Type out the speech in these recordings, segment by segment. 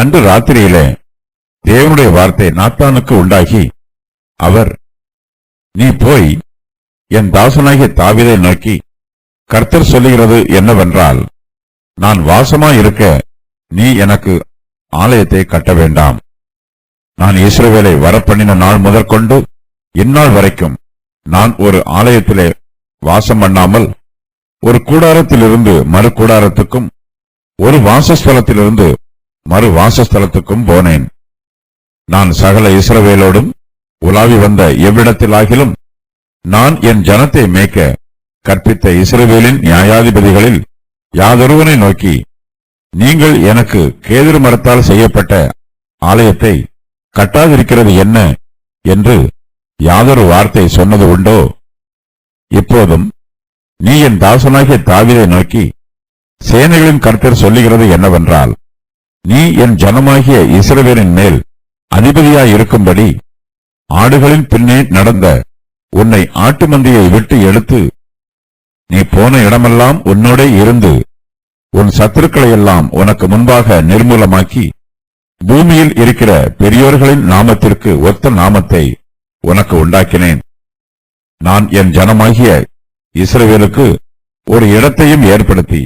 அன்று ராத்திரியிலே தேவனுடைய வார்த்தை நாத்தானுக்கு உண்டாகி, அவர், நீ போய் என் தாசனாகிய தாவீதை நோக்கி, கர்த்தர் சொல்லுகிறது என்னவென்றால், நான் வாசமாயிருக்க நீ எனக்கு ஆலயத்தை கட்ட வேண்டாம். நான் இஸ்ரவேலை வரப்பண்ணின நாள் முதற்கொண்டு இந்நாள் வரைக்கும் நான் ஒரு ஆலயத்திலே வாசம் பண்ணாமல், ஒரு கூடாரத்திலிருந்து மறு கூடாரத்துக்கும், ஒரு வாசஸ்தலத்திலிருந்து மறு வாசஸ்தலத்துக்கும் போனேன். நான் சகல இஸ்ரவேலோடும் உலாவி வந்த எவ்விடத்திலாகிலும் நான் என் ஜனத்தை மேய்க்க கற்பித்த இஸ்ரவேலின் நியாயாதிபதிகளில் யாதொருவனை நோக்கி, நீங்கள் எனக்கு கேதுரு மரத்தால் செய்யப்பட்ட ஆலயத்தை கட்டாதிருக்கிறது என்ன என்று யாதொரு வார்த்தை சொன்னது உண்டோ? இப்போதும் நீ என் தாசனாகிய தாவீதை நோக்கி, சேனைகளின் கர்த்தர் சொல்லுகிறது என்னவென்றால், நீ என் ஜனமாகிய இஸ்ரவேலின் மேல் அதிபதியாயிருக்கும்படி ஆடுகளின் பின்னே நடந்த உன்னை ஆட்டு மந்தையை விட்டு எடுத்து நீ போன இடமெல்லாம் உன்னோடே இருந்து உன் சத்துருக்களையெல்லாம் உனக்கு முன்பாக நிர்மூலமாக்கி பூமியில் இருக்கிற பெரியோர்களின் நாமத்திற்கு ஒத்த நாமத்தை உனக்கு உண்டாக்கினேன். நான் என் ஜனமாகிய இஸ்ரவேலுக்கு ஒரு இடத்தையும் ஏற்படுத்தி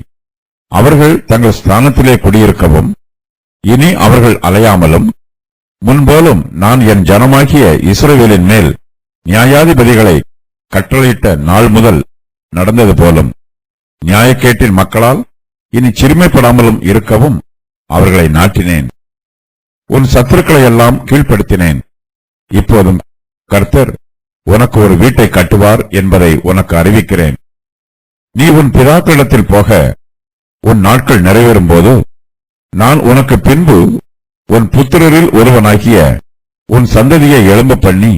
அவர்கள் தங்கள் ஸ்தானத்திலே குடியிருக்கவும், இனி அவர்கள் அலையாமலும், முன்போலும் நான் என் ஜனமாகிய இஸ்ரவேலின் மேல் நியாயாதிபதிகளை கட்டளையிட்ட நாள் முதல் நடந்தது போலும் நியாயக்கேட்டின் மக்களால் இனி சிறுமைப்படாமலும் இருக்கவும் அவர்களை நாட்டினேன். உன் சத்துருக்களை எல்லாம் கீழ்ப்படுத்தினேன். இப்போதும் கர்த்தர் உனக்கு ஒரு வீட்டை கட்டுவார் என்பதை உனக்கு அறிவிக்கிறேன். நீ உன் பிதாக்களிடத்தில் போக உன் நாட்கள் நிறைவேறும் போது நான் உனக்கு பின்பு உன் புத்திரரில் ஒருவனாகிய உன் சந்ததியை எழும்ப பண்ணி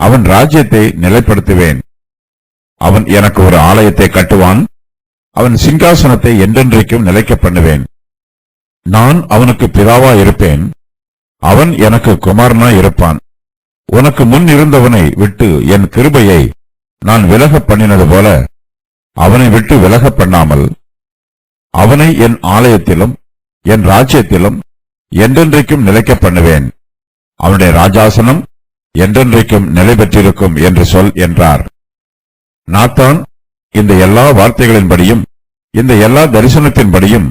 அவன் ராஜ்யத்தை நிலைப்படுத்துவேன். அவன் எனக்கு ஒரு ஆலயத்தை கட்டுவான். அவன் சிங்காசனத்தை என்றென்றைக்கும் நிலைக்க பண்ணுவேன். நான் அவனுக்கு பிதாவா இருப்பேன், அவன் எனக்கு குமாரனாய் இருப்பான். உனக்கு முன் இருந்தவனை விட்டு என் கிருபையை நான் விலக பண்ணினது போல அவனை விட்டு விலக பண்ணாமல் அவனை என் ஆலயத்திலும் என் ராஜ்யத்திலும் என்றென்றைக்கும் நிலைக்க பண்ணுவேன். அவனுடைய ராஜாசனம் என்றென்றைக்கும் நிலை பெற்றிருக்கும் என்று சொல் என்றார். நாத்தான் இந்த எல்லா வார்த்தைகளின்படியும் இந்த எல்லா தரிசனத்தின்படியும்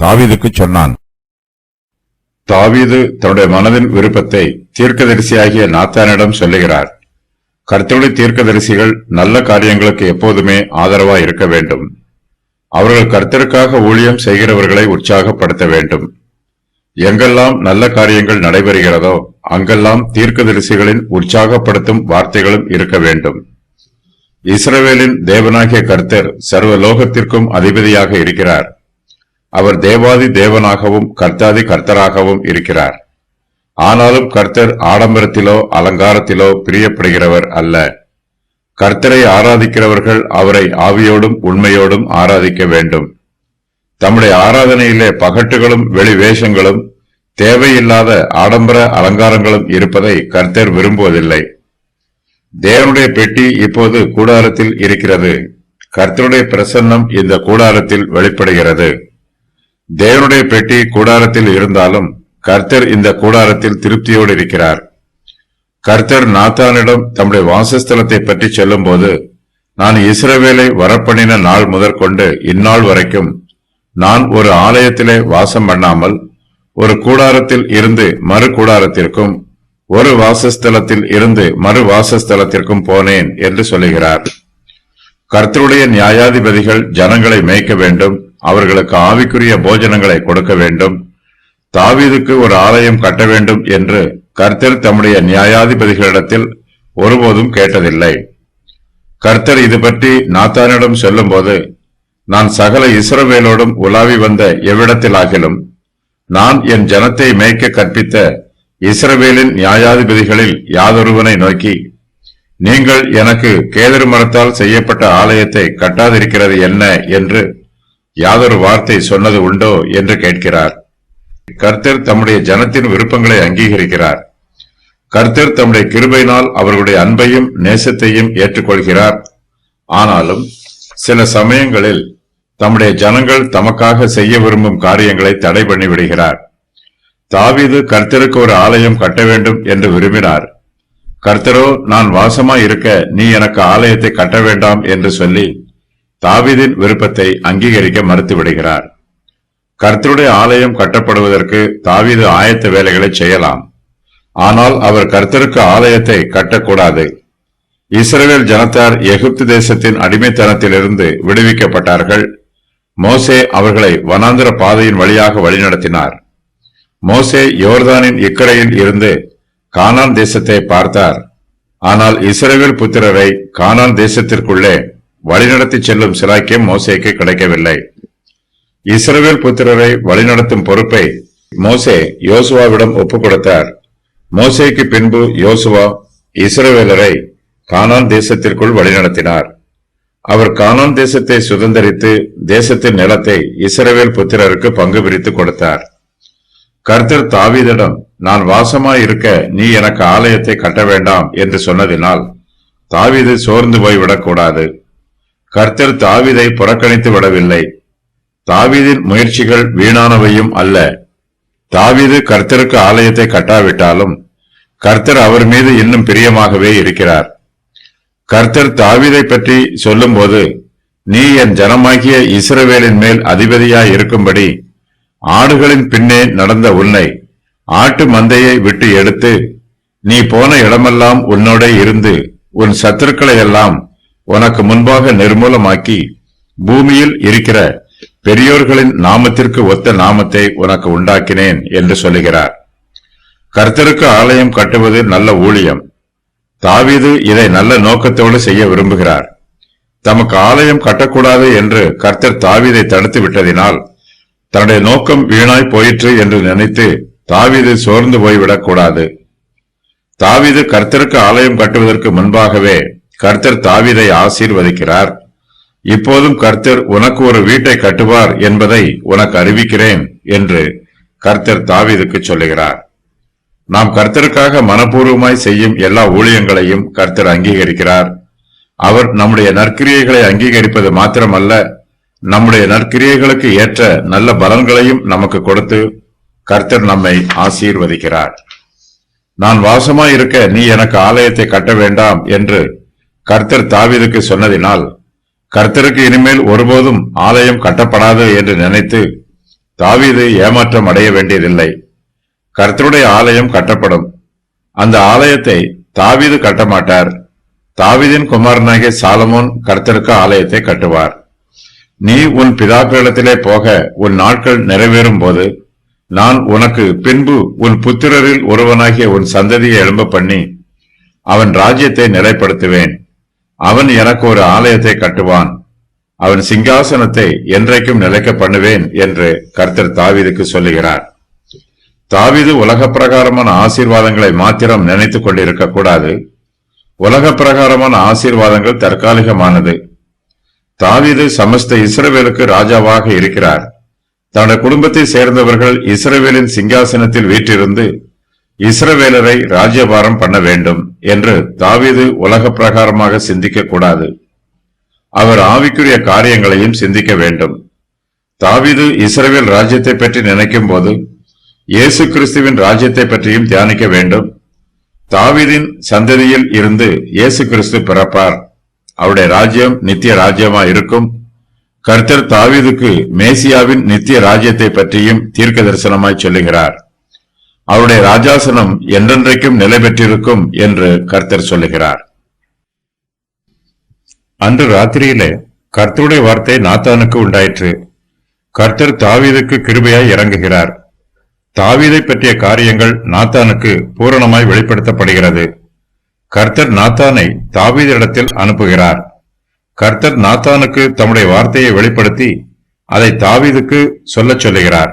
தாவீதுக்கு சொன்னான். தாவீது தன்னுடைய மனதின் விருப்பத்தை தீர்க்கதரிசியாகிய நாத்தானிடம் சொல்லுகிறார். கர்த்தருடைய தீர்க்கதரிசிகள் நல்ல காரியங்களுக்கு எப்போதுமே ஆதரவாய் இருக்க வேண்டும். அவர்கள் கர்த்தருக்காக ஊழியம் செய்கிறவர்களை உற்சாகப்படுத்த வேண்டும். எங்கெல்லாம் நல்ல காரியங்கள் நடைபெறுகிறதோ அங்கெல்லாம் தீர்க்கதரிசிகளின் உற்சாகப்படுத்தும் வார்த்தைகளும் இருக்க வேண்டும். இஸ்ரவேலின் தேவனாகிய கர்த்தர் சர்வ லோகத்திற்கும் அதிபதியாக இருக்கிறார். அவர் தேவாதி தேவனாகவும் கர்த்தாதி கர்த்தராகவும் இருக்கிறார். ஆனாலும் கர்த்தர் ஆடம்பரத்திலோ அலங்காரத்திலோ பிரியப்படுகிறவர் அல்ல. கர்த்தரை ஆராதிக்கிறவர்கள் அவரை ஆவியோடும் உண்மையோடும் ஆராதிக்க வேண்டும். தம்முடைய ஆராதனையிலே பகட்டுகளும் வெளி வேஷங்களும் தேவையில்லாத ஆடம்பர அலங்காரங்களும் இருப்பதை கர்த்தர் விரும்புவதில்லை. தேவனுடைய பெட்டி இப்போது கூடாரத்தில் இருக்கிறது. கர்த்தருடைய பிரசன்னம் இந்த கூடாரத்தில் வெளிப்படுகிறது. தேவனுடைய பெட்டி கூடாரத்தில் இருந்தாலும் கர்த்தர் இந்த கூடாரத்தில் திருப்தியோடு இருக்கிறார். கர்த்தர் நாத்தானிடம் தம்முடைய வாசஸ்தலத்தை பற்றி சொல்லும் போது, நான் இஸ்ரவேலை வரப்பண்ணின நாள் முதற்கொண்டு இந்நாள் வரைக்கும் நான் ஒரு ஆலயத்திலே வாசம் பண்ணாமல் ஒரு கூடாரத்தில் இருந்து மறு கூடாரத்திற்கும் ஒரு வாசஸ்தலத்தில் இருந்து மறு வாசஸ்தலத்திற்கும் போனேன் என்று சொல்லுகிறார். கர்த்தருடைய நியாயாதிபதிகள் ஜனங்களை மேய்க்க வேண்டும், அவர்களுக்கு ஆவிக்குரிய போஜனங்களை கொடுக்க வேண்டும், தாவீதுக்கு ஒரு ஆலயம் கட்ட வேண்டும் என்று கர்த்தர் தம்முடைய நியாயாதிபதிகளிடத்தில் ஒருபோதும் கேட்டதில்லை. கர்த்தர் இது பற்றி நாத்தானிடம் சொல்லும் போது, நான் சகல இஸ்ரவேலோடும் உலாவி வந்த எவ்விடத்திலாகிலும் நான் என் ஜனத்தை மேய்க்க கற்பித்த இஸ்ரவேலின் நியாயாதிபதிகளில் யாதொருவனை நோக்கி, நீங்கள் எனக்கு கேதுரு மரத்தால் செய்யப்பட்ட ஆலயத்தை கட்டாதிருக்கிறது என்ன என்று யாதொரு வார்த்தை சொன்னது உண்டோ என்று கேட்கிறார். கர்த்தர் தம்முடைய ஜனத்தின் விருப்பங்களை அங்கீகரிக்கிறார். கர்த்தர் தம்முடைய கிருபையினால் அவர்களுடைய அன்பையும் நேசத்தையும் ஏற்றுக்கொள்கிறார். ஆனாலும் சில சமயங்களில் தம்முடைய ஜனங்கள் தமக்காக செய்ய விரும்பும் காரியங்களை தடை பண்ணி விடுகிறார். தாவீது கர்த்தருக்கு ஒரு ஆலயம் கட்ட வேண்டும் என்று விரும்பினார். கர்த்தரோ, நான் வாசமாய் இருக்க நீ எனக்கு ஆலயத்தை கட்ட வேண்டாம் என்று சொல்லி தாவீதின் விருப்பத்தை அங்கீகரிக்க மறுத்து விடுகிறார். கர்த்தருடைய ஆலயம் கட்டப்படுவதற்கு தாவீது ஆயத்த வேலைகளை செய்யலாம். ஆனால் அவர் கர்த்தருக்கு ஆலயத்தை கட்டக்கூடாது. இஸ்ரவேல் ஜனத்தார் எகிப்து தேசத்தின் அடிமைத்தனத்திலிருந்து விடுவிக்கப்பட்டார்கள். மோசே அவர்களை வனாந்திர பாதையின் வழியாக வழிநடத்தினார். மோசே யோர்தானின் இக்கரையில் இருந்து கானான் தேசத்தை பார்த்தார். ஆனால் இஸ்ரவேல் புத்திரரை கானான் தேசத்திற்குள்ளே வழிநடத்தி செல்லும் சிலாக்கியம் மோசேக்கு கிடைக்கவில்லை. இஸ்ரவேல் புத்திரரை வழிநடத்தும் பொறுப்பை மோசே யோசுவாவிடம் ஒப்புக் கொடுத்தார். மோசேக்கு பின்பு யோசுவா இஸ்ரவேலரை கானான் தேசத்திற்குள் வழிநடத்தினார். அவர் கானான் தேசத்தை சுதந்தரித்து தேசத்தின் நிலத்தை இஸ்ரவேல் புத்திரருக்கு பங்கு பிரித்து கொடுத்தார். கர்த்தர் தாவீதிடம், நான் வாசமாய் இருக்க நீ எனக்கு ஆலயத்தை கட்ட வேண்டாம் என்று சொன்னதினால் தாவீது சோர்ந்து போய்விடக்கூடாது. கர்த்தர் தாவீதை புறக்கணித்து விடவில்லை. தாவீதின் முயற்சிகள் வீணானவையும் அல்ல. தாவீது கர்த்தருக்கு ஆலயத்தை கட்டாவிட்டாலும் கர்த்தர் அவர் மீது இன்னும் பிரியமாகவே இருக்கிறார். கர்த்தர் தாவீதை பற்றி சொல்லும்போது, நீ என் ஜனமாகிய இஸ்ரவேலின் மேல் அதிபதியாய் இருக்கும்படி ஆடுகளின் பின்னே நடந்த உன்னை ஆட்டு மந்தையை விட்டு எடுத்து நீ போன இடமெல்லாம் உன்னோட இருந்து உன் சத்துருக்களை எல்லாம் உனக்கு முன்பாக நிர்மூலமாக்கி பூமியில் இருக்கிற பெரியோர்களின் நாமத்திற்கு ஒத்த நாமத்தை உனக்கு உண்டாக்கினேன் என்று சொல்லுகிறார். கர்த்தருக்கு ஆலயம் கட்டுவது நல்ல ஊழியம். தாவீது இதை நல்ல நோக்கத்தோடு செய்ய விரும்புகிறார். தமக்கு ஆலயம் கட்டக்கூடாது என்று கர்த்தர் தாவீதை தடுத்து விட்டதினால் தன்னுடைய நோக்கம் வீணாய் போயிற்று என்று நினைத்து தாவீது சோர்ந்து போய்விடக்கூடாது. தாவீது கர்த்தருக்கு ஆலயம் கட்டுவதற்கு முன்பாகவே கர்த்தர் தாவீதை ஆசீர்வதிக்கிறார். இப்போதும் கர்த்தர் உனக்கு ஒரு வீட்டை கட்டுவார் என்பதை உனக்கு அறிவிக்கிறேன் என்று கர்த்தர் தாவீதுக்கு சொல்லுகிறார். நாம் கர்த்தருக்காக மனப்பூர்வமாய் செய்யும் எல்லா ஊழியங்களையும் கர்த்தர் அங்கீகரிக்கிறார். அவர் நம்முடைய நற்கிரியைகளை அங்கீகரிப்பது மாத்திரமல்ல, நம்முடைய நற்கிரியைகளுக்கு ஏற்ற நல்ல பலன்களையும் நமக்கு கொடுத்து கர்த்தர் நம்மை ஆசீர்வதிக்கிறார். நான் வாசமாய் இருக்க நீ எனக்கு ஆலயத்தை கட்ட வேண்டாம் என்று கர்த்தர் தாவீதுக்கு சொன்னதினால் கர்த்தருக்கு இனிமேல் ஒருபோதும் ஆலயம் கட்டப்படாது என்று நினைத்து தாவீது ஏமாற்றம் அடைய வேண்டியதில்லை. கர்த்தருடைய ஆலயம் கட்டப்படும். அந்த ஆலயத்தை தாவீது கட்டமாட்டார். தாவீதின் குமாரனாகிய சாலமோன் கர்த்தருக்கு ஆலயத்தை கட்டுவார். நீ உன் பிதாக்களிடத்திலே போக உன் நாட்கள் நிறைவேறும் போது நான் உனக்கு பின்பு உன் புத்திரரில் ஒருவனாகிய உன் சந்ததியை எழும்ப பண்ணி அவன் ராஜ்யத்தை நிலைப்படுத்துவேன். அவன் எனக்கு ஒரு ஆலயத்தை கட்டுவான். அவன் சிங்காசனத்தை என்றைக்கும் நிலைக்க பண்ணுவேன் என்று கர்த்தர் தாவீதுக்கு சொல்லுகிறார். தாவீது உலக பிரகாரமான ஆசீர்வாதங்களை மாத்திரம் நினைத்துக் கொண்டிருக்க கூடாது. உலக பிரகாரமான ஆசீர்வாதங்கள் தற்காலிகமானது. தாவீது சமஸ்த இஸ்ரவேலுக்கு ராஜாவாக இருக்கிறார். தன்னுடைய குடும்பத்தை சேர்ந்தவர்கள் இஸ்ரவேலின் சிங்காசனத்தில் வீற்றிருந்து இஸ்ரவேலரை ராஜ்யபாரம் பண்ண வேண்டும் என்று தாவீது உலக பிரகாரமாக சிந்திக்க கூடாது. அவர் ஆவிக்குரிய காரியங்களையும் சிந்திக்க வேண்டும். தாவீது இஸ்ரவேல் ராஜ்யத்தை பற்றி நினைக்கும் போது இயேசு கிறிஸ்துவின் ராஜ்யத்தை பற்றியும் தியானிக்க வேண்டும். தாவீதின் சந்ததியில் இருந்து இயேசு கிறிஸ்து பிறப்பார். அவருடைய ராஜ்யம் நித்திய ராஜ்யமா இருக்கும். கர்த்தர் தாவீதுக்கு மேசியாவின் நித்திய ராஜ்யத்தை பற்றியும் தீர்க்க தரிசனமாய் சொல்லுகிறார். அவருடைய ராஜாசனம் என்றென்றைக்கும் நிலை பெற்றிருக்கும் என்று கர்த்தர் சொல்லுகிறார். அன்று ராத்திரியிலே கர்த்தருடைய வார்த்தை நாத்தானுக்கு உண்டாயிற்று. கர்த்தர் தாவீதுக்கு கிருபையாய் இறங்குகிறார். தாவீதை பற்றிய காரியங்கள் நாத்தானுக்கு பூரணமாய் வெளிப்படுத்தப்படுகிறது. கர்த்தர் நாத்தானை தாவீதிடத்தில் அனுப்புகிறார். கர்த்தர் நாத்தானுக்கு தம்முடைய வார்த்தையை வெளிப்படுத்தி அதை தாவீதுக்கு சொல்லச் சொல்லுகிறார்.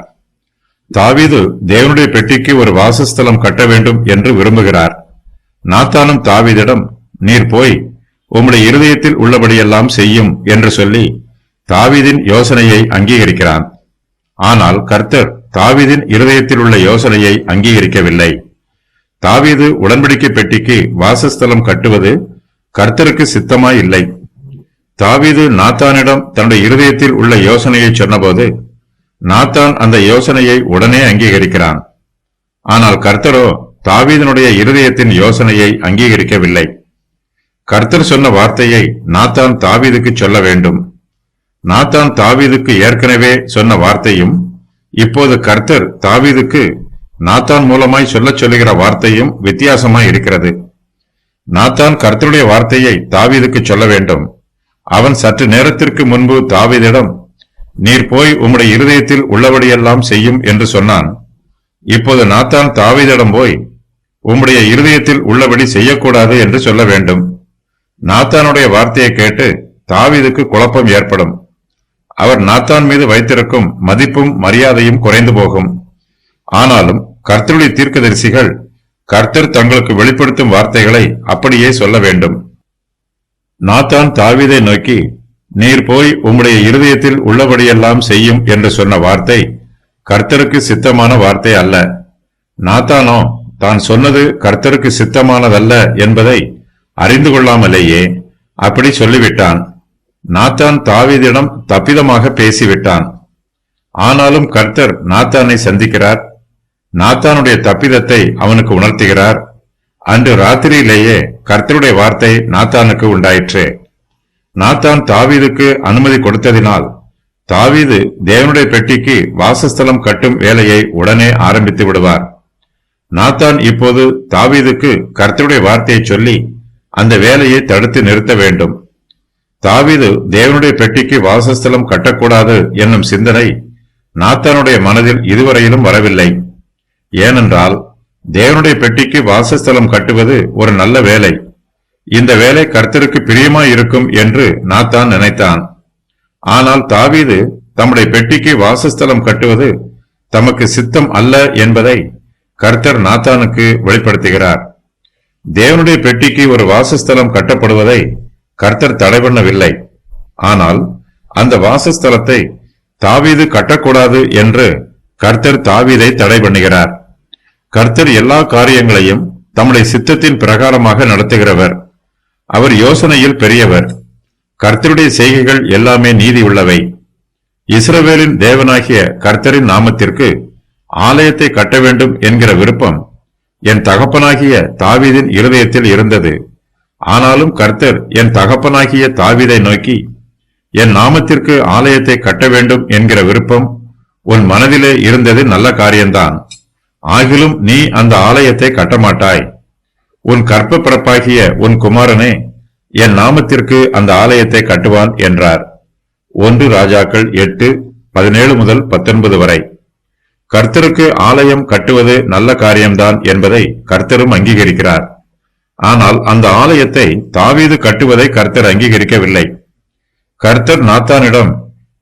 தாவீது தேவனுடைய பெட்டிக்கு ஒரு வாசஸ்தலம் கட்ட வேண்டும் என்று விரும்புகிறார். நாத்தானும் தாவீதிடம், நீர் போய் உம்முடைய இருதயத்தில் உள்ளபடியெல்லாம் செய்யும் என்று சொல்லி தாவீதின் யோசனையை அங்கீகரிக்கிறான். ஆனால் கர்த்தர் தாவீதின் இருதயத்தில் உள்ள யோசனையை அங்கீகரிக்கவில்லை. தாவீது உடன்படிக்கை பெட்டிக்கு வாசஸ்தலம் கட்டுவது கர்த்தருக்கு சித்தமாய் இல்லை. தாவீது நாத்தானிடம் தன்னுடைய இருதயத்தில் உள்ள யோசனையை சொன்னபோது நாத்தான் அந்த யோசனையை உடனே அங்கீகரிக்கிறான். ஆனால் கர்த்தரோ தாவீதினுடைய இருதயத்தின் யோசனையை அங்கீகரிக்கவில்லை. கர்த்தர் சொன்ன வார்த்தையை நாத்தான் தாவீதுக்கு சொல்ல வேண்டும். நாத்தான் தாவீதுக்கு ஏற்கனவே சொன்ன வார்த்தையும் இப்போது கர்த்தர் தாவீதுக்கு நாத்தான் மூலமாய் சொல்லச் சொல்லுகிற வார்த்தையும் வித்தியாசமாய் இருக்கிறது. நாத்தான் கர்த்தருடைய வார்த்தையை தாவீதுக்கு சொல்ல வேண்டும். அவன் சற்று நேரத்திற்கு முன்பு தாவீதிடம், நீர் போய் உம்முடைய இருதயத்தில் உள்ளபடியெல்லாம் செய்யும் என்று சொன்னான். இப்போது நாத்தான் தாவீதிடம் போய் உம்முடைய இருதயத்தில் உள்ளபடி செய்யக்கூடாது என்று சொல்ல வேண்டும். நாத்தானுடைய வார்த்தையை கேட்டு தாவீதுக்கு குழப்பம் ஏற்படும். அவர் நாத்தான் மீது வைத்திருக்கும் மதிப்பும் மரியாதையும் குறைந்து போகும். ஆனாலும் கர்த்தருடைய தீர்க்கதரிசிகள் கர்த்தர் தங்களுக்கு வெளிப்படுத்தும் வார்த்தைகளை அப்படியே சொல்ல வேண்டும். நாத்தான் தாவீதை நோக்கி, நீர் போய் உம்முடைய இருதயத்தில் உள்ளபடியெல்லாம் செய்யும் என்று சொன்ன வார்த்தை கர்த்தருக்கு சித்தமான வார்த்தை அல்ல. நாத்தானோ தான் சொன்னது கர்த்தருக்கு சித்தமானதல்ல என்பதை அறிந்து கொள்ளாமலேயே அப்படி சொல்லிவிட்டான். நாத்தான் தாவீதிடம் தப்பிதமாக பேசிவிட்டான். ஆனாலும் கர்த்தர் நாத்தானை சந்திக்கிறார். நாத்தானுடைய தப்பிதத்தை அவனுக்கு உணர்த்துகிறார். அன்று ராத்திரியிலேயே கர்த்தருடைய வார்த்தை நாத்தானுக்கு உண்டாயிற்று. நாத்தான் தாவீதுக்கு அனுமதி கொடுத்ததினால் தாவீது தேவனுடைய பெட்டிக்கு வாசஸ்தலம் கட்டும் வேலையை உடனே ஆரம்பித்து விடுவார். நாத்தான் இப்போது தாவீதுக்கு கர்த்தருடைய வார்த்தையை சொல்லி அந்த வேலையை தடுத்து நிறுத்த வேண்டும். தாவீது தேவனுடைய பெட்டிக்கு வாசஸ்தலம் கட்டக்கூடாது என்னும் சிந்தனை நாத்தானுடைய மனதில் இதுவரையிலும் வரவில்லை. ஏனென்றால் தேவனுடைய பெட்டிக்கு வாசஸ்தலம் கட்டுவது ஒரு நல்ல வேலை. இந்த வேலை கர்த்தருக்கு பிரியமாய் இருக்கும் என்று நாத்தான் நினைத்தான். ஆனால் தாவீது தம்முடைய பெட்டிக்கு வாசஸ்தலம் கட்டுவது தமக்கு சித்தம் அல்ல என்பதை கர்த்தர் நாத்தானுக்கு வெளிப்படுத்துகிறார். தேவனுடைய பெட்டிக்கு ஒரு வாசஸ்தலம் கட்டப்படுவதை கர்த்தர் தடை பண்ணவில்லை. ஆனால் அந்த வாசஸ்தலத்தை தாவீது கட்டக்கூடாது என்று கர்த்தர் தாவீதை தடை பண்ணுகிறார். கர்த்தர் எல்லா காரியங்களையும் தம்முடைய சித்தத்தின் பிரகாரமாக நடத்துகிறவர். அவர் யோசனையில் பெரியவர். கர்த்தருடைய செய்கைகள் எல்லாமே நீதி உள்ளவை. இஸ்ரவேலின் தேவனாகிய கர்த்தரின் நாமத்திற்கு ஆலயத்தை கட்ட வேண்டும் என்கிற விருப்பம் என் தகப்பனாகிய தாவீதின் இருதயத்தில் இருந்தது. ஆனாலும் கர்த்தர் என் தகப்பனாகிய தாவீதை நோக்கி, என் நாமத்திற்கு ஆலயத்தை கட்ட வேண்டும் என்கிற விருப்பம் உன் மனதிலே இருந்தது நல்ல காரியம்தான். ஆகிலும் நீ அந்த ஆலயத்தை கட்டமாட்டாய். உன் கற்ப பிறப்பாகிய உன் குமாரனே என் நாமத்திற்கு அந்த ஆலயத்தை கட்டுவான் என்றார். 1 ராஜாக்கள் 8:17 முதல் 19 வரை. கர்த்தருக்கு ஆலயம் கட்டுவது நல்ல காரியம்தான் என்பதை கர்த்தரும் அங்கீகரிக்கிறார். ஆனால் அந்த ஆலயத்தை தாவீது கட்டுவதை கர்த்தர் அங்கீகரிக்கவில்லை. கர்த்தர் நாத்தானிடம்,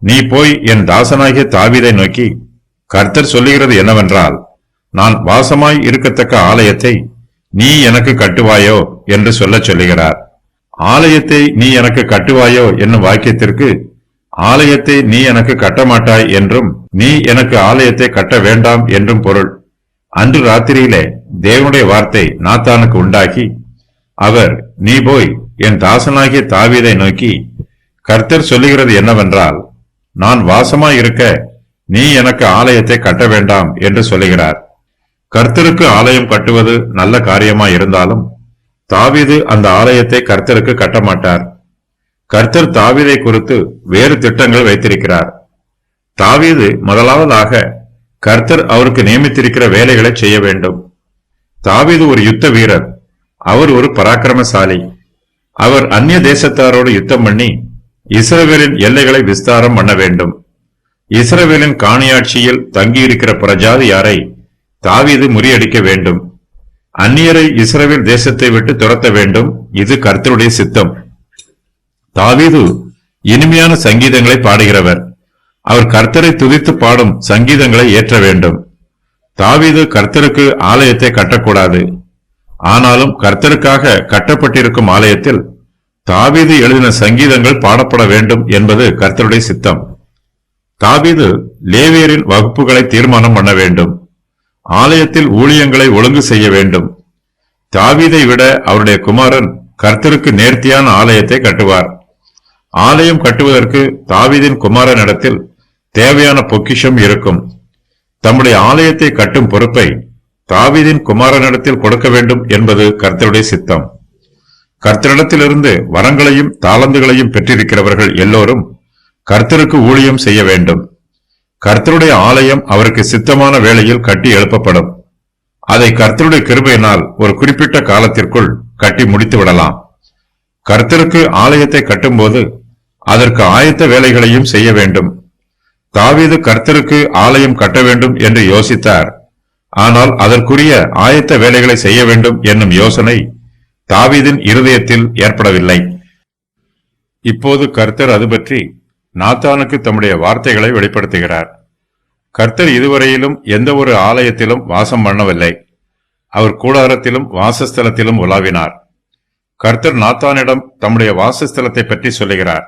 நீ போய் என் தாசனாகிய தாவீதை நோக்கி, கர்த்தர் சொல்லுகிறது என்னவென்றால், நான் வாசமாய் இருக்கத்தக்க ஆலயத்தை நீ எனக்கு கட்டுவாயோ என்று சொல்லச் சொல்லுகிறார். ஆலயத்தை நீ எனக்கு கட்டுவாயோ என்னும் வாக்கியத்திற்கு ஆலயத்தை நீ எனக்கு கட்டமாட்டாய் என்றும் நீ எனக்கு ஆலயத்தை கட்ட வேண்டாம் என்றும் பொருள். அன்று ராத்திரியிலே தேவனுடைய வார்த்தை நாத்தானுக்கு உண்டாகி, அவர், நீ போய் என் தாசனாகிய தாவீதை நோக்கி, கர்த்தர் சொல்லுகிறது என்னவென்றால், நான் வாசமாய் இருக்க நீ எனக்கு ஆலயத்தை கட்ட வேண்டாம் என்று சொல்லுகிறார். கர்த்தருக்கு ஆலயம் கட்டுவது நல்ல காரியமாய் இருந்தாலும் தாவீது அந்த ஆலயத்தை கர்த்தருக்கு கட்டமாட்டார். கர்த்தர் தாவீதை குறித்து வேறு திட்டங்கள் வைத்திருக்கிறார். தாவீது முதலாவதாக கர்த்தர் அவருக்கு நியமித்திருக்கிற வேலைகளை செய்ய வேண்டும். தாவீது ஒரு யுத்த வீரர். அவர் ஒரு பராக்கிரமசாலி. அவர் அந்நிய தேசத்தாரோடு யுத்தம் பண்ணி இஸ்ரவேலின் எல்லைகளை விஸ்தாரம் பண்ண வேண்டும். இஸ்ரவேலின் காணியாட்சியில் தங்கியிருக்கிற பிரஜாதியாரை தாவீது முறியடிக்க வேண்டும். அந்நியரை இஸ்ரவேல் தேசத்தை விட்டு துரத்த வேண்டும். இது கர்த்தருடைய சித்தம். தாவீது இனிமையான சங்கீதங்களை பாடுகிறவர். அவர் கர்த்தரை துதித்து பாடும் சங்கீதங்களை ஏற்ற வேண்டும். தாவீது கர்த்தருக்கு ஆலயத்தை கட்டக்கூடாது. ஆனாலும் கர்த்தருக்காக கட்டப்பட்டிருக்கும் ஆலயத்தில் தாவீது எழுதின சங்கீதங்கள் பாடப்பட வேண்டும் என்பது கர்த்தருடைய சித்தம். தாவீது லேவியரின் வகுப்புகளை தீர்மானம் பண்ண வேண்டும். ஆலயத்தில் ஊழியங்களை ஒழுங்கு செய்ய வேண்டும். தாவீதை விட அவருடைய குமாரன் கர்த்தருக்கு நேர்த்தியான ஆலயத்தை கட்டுவார். ஆலயம் கட்டுவதற்கு தாவீதின் குமாரனிடத்தில் தேவையான பொக்கிஷம் இருக்கும். தம்முடைய ஆலயத்தை கட்டும் பொறுப்பை தாவீதின் குமாரனிடத்தில் கொடுக்க வேண்டும் என்பது கர்த்தருடைய சித்தம். கர்த்தரிடத்திலிருந்து வரங்களையும் தாளந்துகளையும் பெற்றிருக்கிறவர்கள் எல்லோரும் கர்த்தருக்கு ஊழியம் செய்ய வேண்டும். கர்த்தருடைய ஆலயம் அவருக்கு சித்தமான வேளையில் கட்டி எழுப்பப்படும். அதை கர்த்தருடைய கிருபையினால் ஒரு குறிப்பிட்ட காலத்திற்குள் கட்டி முடித்து விடலாம். கர்த்தருக்கு ஆலயத்தை கட்டும்போது அதற்கு ஆயத்த வேலைகளையும் செய்ய வேண்டும். தாவீது கர்த்தருக்கு ஆலயம் கட்ட வேண்டும் என்று யோசித்தார். ஆனால் அதற்குரிய ஆயத்த வேலைகளை செய்ய வேண்டும் என்னும் யோசனை தாவீதின் இருதயத்தில் ஏற்படவில்லை. இப்போது கர்த்தர் அது பற்றி நாத்தானுக்கு தம்முடைய வார்த்தைகளை வெளிப்படுத்துகிறார். கர்த்தர் இதுவரையிலும் எந்த ஒரு ஆலயத்திலும் வாசம் பண்ணவில்லை. அவர் கூடாரத்திலும் வாசஸ்தலத்திலும் உலாவினார். கர்த்தர் நாத்தானிடம் தம்முடைய வாசஸ்தலத்தை பற்றி சொல்லுகிறார்.